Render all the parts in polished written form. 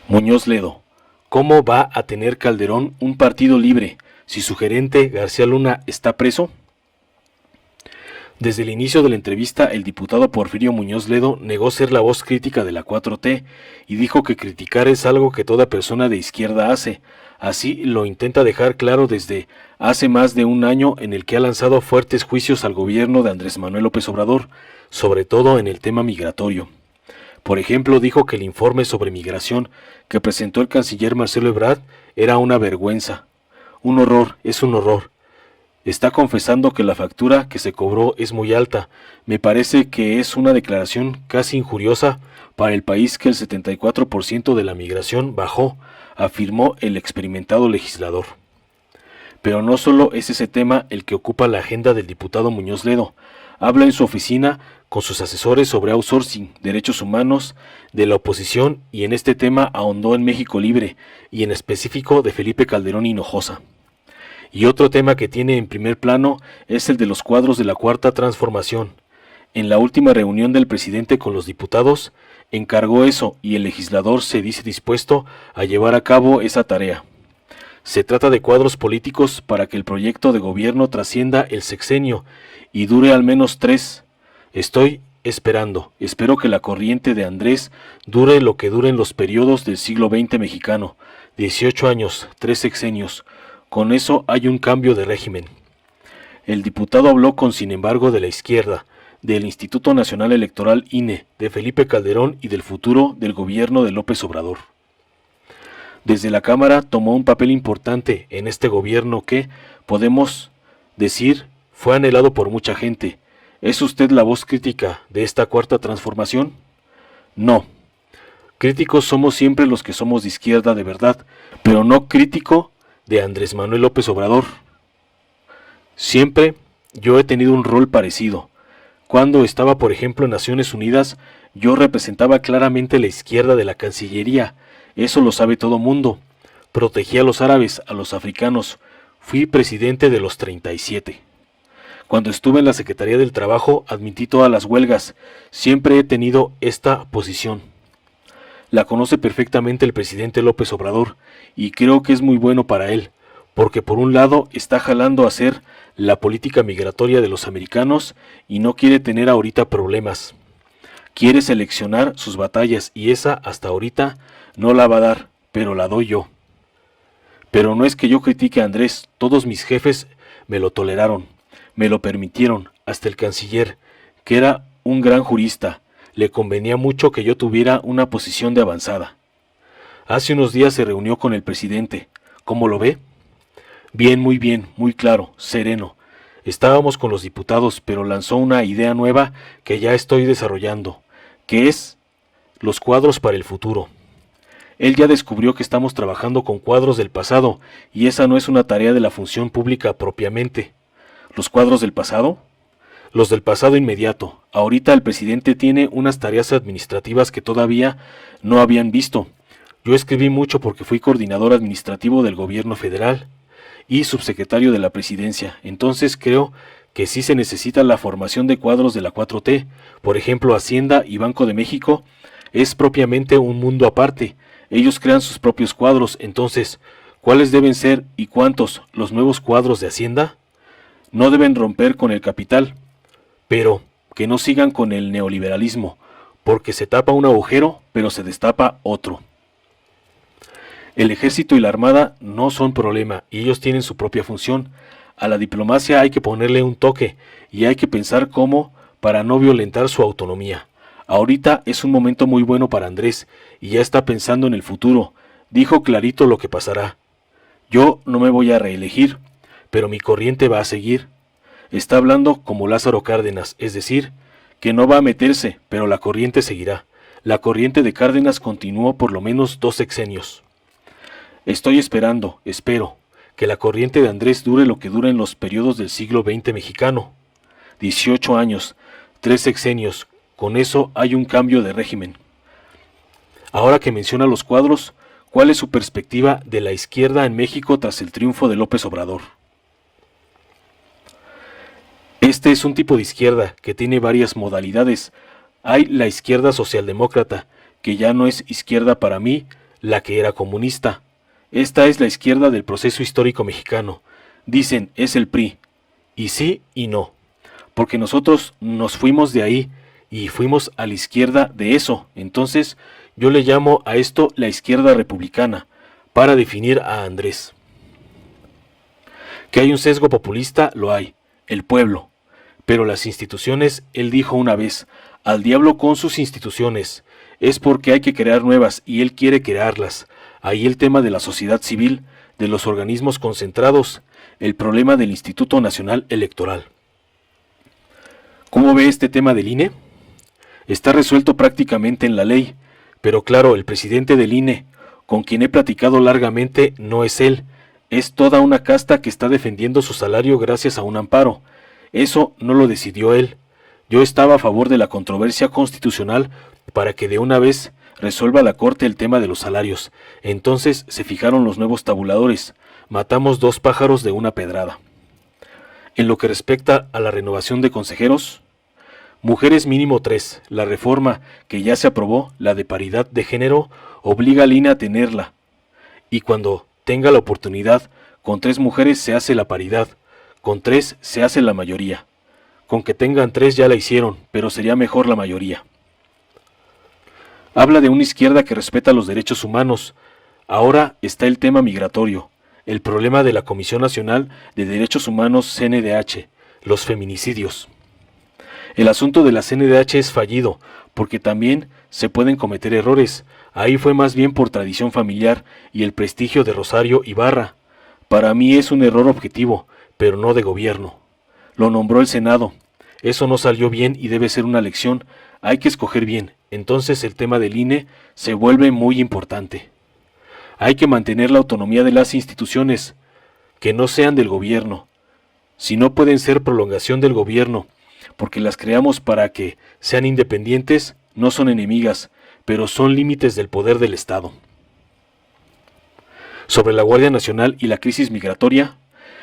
Muñoz Ledo. ¿Cómo va a tener Calderón un partido libre si su gerente García Luna está preso? Desde el inicio de la entrevista, el diputado Porfirio Muñoz Ledo negó ser la voz crítica de la 4T y dijo que criticar es algo que toda persona de izquierda hace. Así lo intenta dejar claro desde hace más de un año, en el que ha lanzado fuertes juicios al gobierno de Andrés Manuel López Obrador, sobre todo en el tema migratorio. Por ejemplo, dijo que el informe sobre migración que presentó el canciller Marcelo Ebrard era una vergüenza. Un horror, es un horror. Está confesando que la factura que se cobró es muy alta. Me parece que es una declaración casi injuriosa para el país que el 74% de la migración bajó, afirmó el experimentado legislador. Pero no solo es ese tema el que ocupa la agenda del diputado Muñoz Ledo. Habla en su oficina con sus asesores sobre outsourcing, derechos humanos, de la oposición, y en este tema ahondó en México Libre y en específico de Felipe Calderón Hinojosa. Y otro tema que tiene en primer plano es el de los cuadros de la Cuarta Transformación. En la última reunión del presidente con los diputados, encargó eso y el legislador se dice dispuesto a llevar a cabo esa tarea. Se trata de cuadros políticos para que el proyecto de gobierno trascienda el sexenio y dure al menos 3. Estoy esperando, espero que la corriente de Andrés dure lo que duren los periodos del siglo XX mexicano, 18 años, 3 sexenios. Con eso hay un cambio de régimen. El diputado habló sin embargo, de la izquierda, del Instituto Nacional Electoral INE, de Felipe Calderón y del futuro del gobierno de López Obrador. Desde la Cámara tomó un papel importante en este gobierno que, podemos decir, fue anhelado por mucha gente. ¿Es usted la voz crítica de esta Cuarta Transformación? No. Críticos somos siempre los que somos de izquierda de verdad, pero no crítico de Andrés Manuel López Obrador. Siempre yo he tenido un rol parecido. Cuando estaba, por ejemplo, en Naciones Unidas, yo representaba claramente la izquierda de la Cancillería. Eso lo sabe todo mundo. Protegí a los árabes, a los africanos. Fui presidente de los 37. Cuando estuve en la Secretaría del Trabajo, admití todas las huelgas. Siempre he tenido esta posición. La conoce perfectamente el presidente López Obrador, y creo que es muy bueno para él, porque por un lado está jalando a hacer la política migratoria de los americanos y no quiere tener ahorita problemas. Quiere seleccionar sus batallas y esa hasta ahorita no la va a dar, pero la doy yo. Pero no es que yo critique a Andrés, todos mis jefes me lo toleraron, me lo permitieron, hasta el canciller, que era un gran jurista. Le convenía mucho que yo tuviera una posición de avanzada. Hace unos días se reunió con el presidente. ¿Cómo lo ve? Bien, muy claro, sereno. Estábamos con los diputados, pero lanzó una idea nueva que ya estoy desarrollando, que es los cuadros para el futuro. Él ya descubrió que estamos trabajando con cuadros del pasado, y esa no es una tarea de la función pública propiamente. ¿Los cuadros del pasado? Los del pasado inmediato. Ahorita el presidente tiene unas tareas administrativas que todavía no habían visto. Yo escribí mucho porque fui coordinador administrativo del gobierno federal y subsecretario de la presidencia. Entonces creo que sí se necesita la formación de cuadros de la 4T. Por ejemplo, Hacienda y Banco de México es propiamente un mundo aparte. Ellos crean sus propios cuadros. Entonces, ¿cuáles deben ser y cuántos los nuevos cuadros de Hacienda? No deben romper con el capital, pero que no sigan con el neoliberalismo, porque se tapa un agujero, pero se destapa otro. El ejército y la armada no son problema, y ellos tienen su propia función. A la diplomacia hay que ponerle un toque, y hay que pensar cómo para no violentar su autonomía. Ahorita es un momento muy bueno para Andrés, y ya está pensando en el futuro. Dijo clarito lo que pasará. Yo no me voy a reelegir, pero mi corriente va a seguir. Está hablando como Lázaro Cárdenas, es decir, que no va a meterse, pero la corriente seguirá. La corriente de Cárdenas continuó por lo menos 2 sexenios. Estoy esperando, espero, que la corriente de Andrés dure lo que dura en los periodos del siglo XX mexicano. 18 años, 3 sexenios, con eso hay un cambio de régimen. Ahora que menciona los cuadros, ¿cuál es su perspectiva de la izquierda en México tras el triunfo de López Obrador? Este es un tipo de izquierda que tiene varias modalidades. Hay la izquierda socialdemócrata, que ya no es izquierda para mí, la que era comunista. Esta es la izquierda del proceso histórico mexicano. Dicen, es el PRI. Y sí y no. Porque nosotros nos fuimos de ahí y fuimos a la izquierda de eso. Entonces, yo le llamo a esto la izquierda republicana, para definir a Andrés. Que hay un sesgo populista, lo hay. El pueblo. Pero las instituciones, él dijo una vez, al diablo con sus instituciones. Es porque hay que crear nuevas y él quiere crearlas. Ahí el tema de la sociedad civil, de los organismos concentrados, el problema del Instituto Nacional Electoral. ¿Cómo ve este tema del INE? Está resuelto prácticamente en la ley, pero claro, el presidente del INE, con quien he platicado largamente, no es él, es toda una casta que está defendiendo su salario gracias a un amparo. Eso no lo decidió él. Yo estaba a favor de la controversia constitucional para que de una vez resuelva la Corte el tema de los salarios. Entonces se fijaron los nuevos tabuladores. Matamos 2 pájaros de una pedrada. En lo que respecta a la renovación de consejeros, mujeres mínimo 3. La reforma que ya se aprobó, la de paridad de género, obliga al INE a tenerla. Y cuando tenga la oportunidad, con 3 mujeres se hace la paridad, con 3 se hace la mayoría. Con que tengan 3 ya la hicieron, pero sería mejor la mayoría. Habla de una izquierda que respeta los derechos humanos. Ahora está el tema migratorio, el problema de la Comisión Nacional de Derechos Humanos CNDH, los feminicidios. El asunto de la CNDH es fallido, porque también se pueden cometer errores. Ahí fue más bien por tradición familiar y el prestigio de Rosario Ibarra. Para mí es un error objetivo, pero no de gobierno. Lo nombró el Senado. Eso no salió bien y debe ser una lección. Hay que escoger bien. Entonces el tema del INE se vuelve muy importante. Hay que mantener la autonomía de las instituciones, que no sean del gobierno. Si no pueden ser prolongación del gobierno, porque las creamos para que sean independientes, no son enemigas, pero son límites del poder del Estado. Sobre la Guardia Nacional y la crisis migratoria,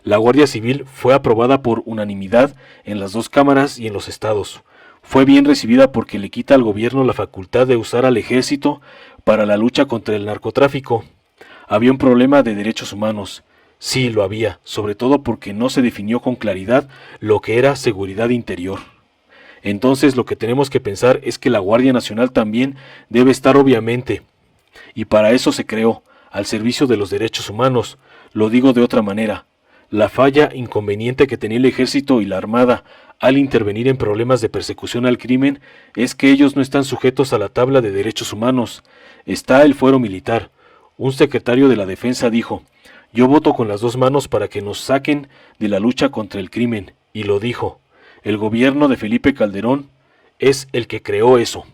la Guardia Civil fue aprobada por unanimidad en las 2 cámaras y en los estados. Fue bien recibida porque le quita al gobierno la facultad de usar al ejército para la lucha contra el narcotráfico. Había un problema de derechos humanos. Sí, lo había, sobre todo porque no se definió con claridad lo que era seguridad interior. Entonces lo que tenemos que pensar es que la Guardia Nacional también debe estar obviamente, y para eso se creó, al servicio de los derechos humanos. Lo digo de otra manera. La falla inconveniente que tenía el ejército y la armada al intervenir en problemas de persecución al crimen es que ellos no están sujetos a la tabla de derechos humanos. Está el fuero militar. Un secretario de la Defensa dijo, yo voto con las 2 manos para que nos saquen de la lucha contra el crimen, y lo dijo. El gobierno de Felipe Calderón es el que creó eso.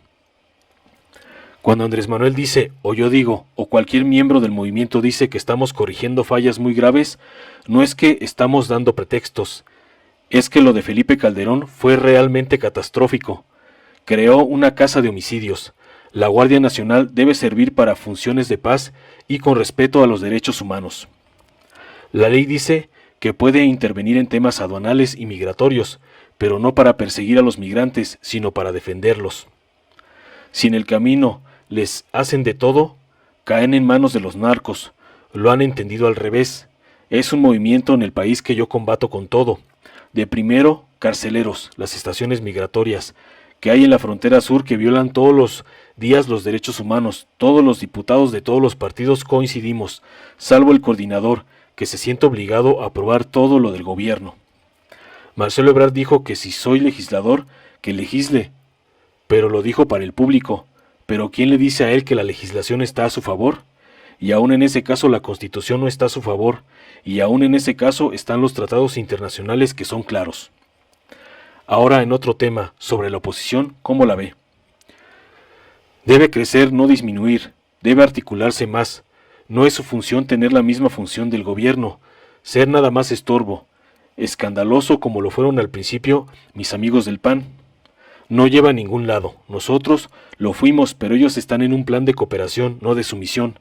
Cuando Andrés Manuel dice, o yo digo, o cualquier miembro del movimiento dice que estamos corrigiendo fallas muy graves, no es que estamos dando pretextos, es que lo de Felipe Calderón fue realmente catastrófico. Creó una casa de homicidios. La Guardia Nacional debe servir para funciones de paz y con respeto a los derechos humanos. La ley dice que puede intervenir en temas aduanales y migratorios, pero no para perseguir a los migrantes, sino para defenderlos. Si en el camino les hacen de todo, caen en manos de los narcos. Lo han entendido al revés. Es un movimiento en el país que yo combato con todo. De primero, carceleros, las estaciones migratorias, que hay en la frontera sur que violan todos los días los derechos humanos. Todos los diputados de todos los partidos coincidimos, salvo el coordinador, que se siente obligado a aprobar todo lo del gobierno. Marcelo Ebrard dijo que si soy legislador, que legisle, pero lo dijo para el público. ¿Pero quién le dice a él que la legislación está a su favor? Y aún en ese caso la Constitución no está a su favor, y aún en ese caso están los tratados internacionales que son claros. Ahora en otro tema, sobre la oposición, ¿cómo la ve? Debe crecer, no disminuir, debe articularse más. No es su función tener la misma función del gobierno, ser nada más estorbo, escandaloso como lo fueron al principio mis amigos del PAN. No lleva a ningún lado. Nosotros lo fuimos, pero ellos están en un plan de cooperación, no de sumisión.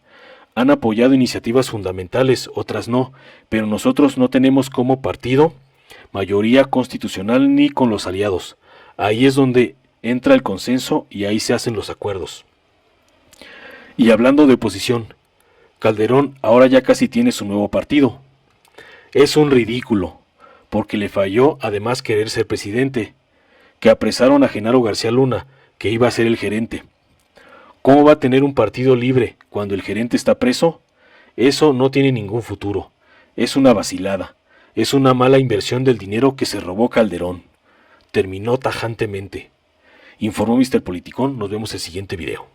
Han apoyado iniciativas fundamentales, otras no, pero nosotros no tenemos como partido mayoría constitucional ni con los aliados. Ahí es donde entra el consenso y ahí se hacen los acuerdos. Y hablando de oposición, Calderón ahora ya casi tiene su nuevo partido. Es un ridículo, porque le falló además querer ser presidente, que apresaron a Genaro García Luna, que iba a ser el gerente. ¿Cómo va a tener un partido libre cuando el gerente está preso? Eso no tiene ningún futuro. Es una vacilada. Es una mala inversión del dinero que se robó Calderón. Terminó tajantemente. Informó Mr. Politicón. Nos vemos en el siguiente video.